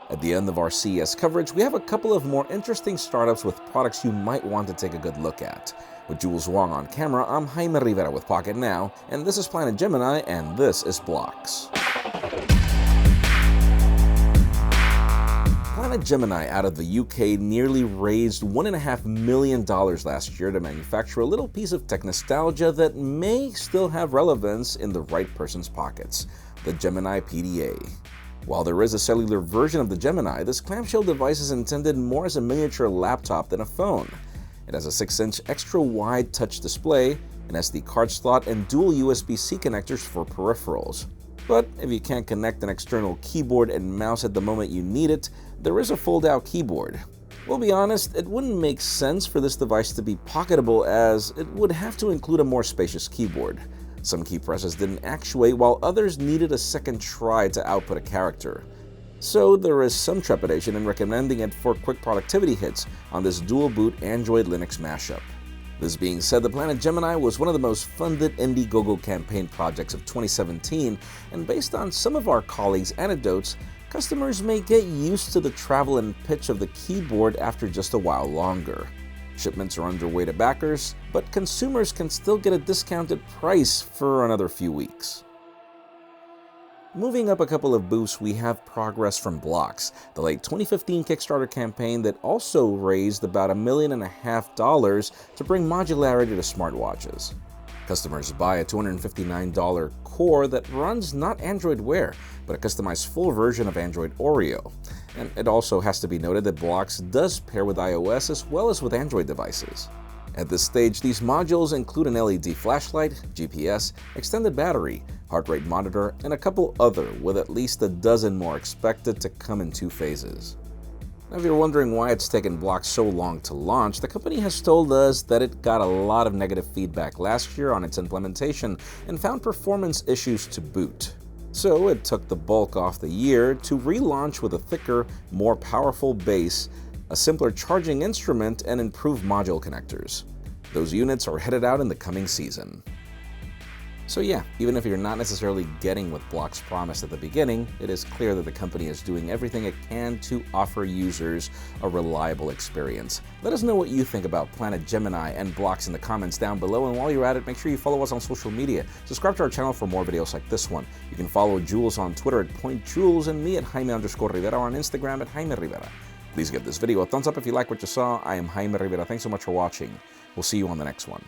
At the end of our CES coverage, we have a couple of more interesting startups with products you might want to take a good look at. With Jules Wang on camera, I'm Jaime Rivera with Pocketnow, and this is Planet Gemini, and this is BLOCKS. Planet Gemini out of the UK nearly raised $1.5 million last year to manufacture a little piece of tech nostalgia that may still have relevance in the right person's pockets, the Gemini Pda. While there is a cellular version of the Gemini, this clamshell device is intended more as a miniature laptop than a phone. It has a 6-inch extra-wide touch display, an SD card slot, and dual USB-C connectors for peripherals. But if you can't connect an external keyboard and mouse at the moment you need it, there is a fold-out keyboard. We'll be honest, it wouldn't make sense for this device to be pocketable, as it would have to include a more spacious keyboard. Some key presses didn't actuate, while others needed a second try to output a character. So there is some trepidation in recommending it for quick productivity hits on this dual-boot Android-Linux mashup. This being said, the Planet Gemini was one of the most funded Indiegogo campaign projects of 2017, and based on some of our colleagues' anecdotes, customers may get used to the travel and pitch of the keyboard after just a while longer. Shipments are underway to backers, but consumers can still get a discounted price for another few weeks. Moving up a couple of booths, we have progress from BLOCKS, the late 2015 Kickstarter campaign that also raised about $1.5 million to bring modularity to smartwatches. Customers buy a $259 core that runs not Android Wear, but a customized full version of Android Oreo. And it also has to be noted that BLOCKS does pair with iOS as well as with Android devices. At this stage, these modules include an LED flashlight, GPS, extended battery, heart rate monitor, and a couple other, with at least a dozen more expected to come in 2 phases. Now, if you're wondering why it's taken BLOCKS so long to launch, the company has told us that it got a lot of negative feedback last year on its implementation and found performance issues to boot. So it took the bulk off the year to relaunch with a thicker, more powerful base, a simpler charging instrument, and improved module connectors. Those units are headed out in the coming season. So yeah, even if you're not necessarily getting what BLOCKS promised at the beginning, it is clear that the company is doing everything it can to offer users a reliable experience. Let us know what you think about Planet Gemini and BLOCKS in the comments down below, and while you're at it, make sure you follow us on social media. Subscribe to our channel for more videos like this one. You can follow Jules on Twitter at @PointJules and me at Jaime_Rivera on Instagram at Jaime Rivera. Please give this video a thumbs up if you like what you saw. I am Jaime Rivera. Thanks so much for watching. We'll see you on the next one.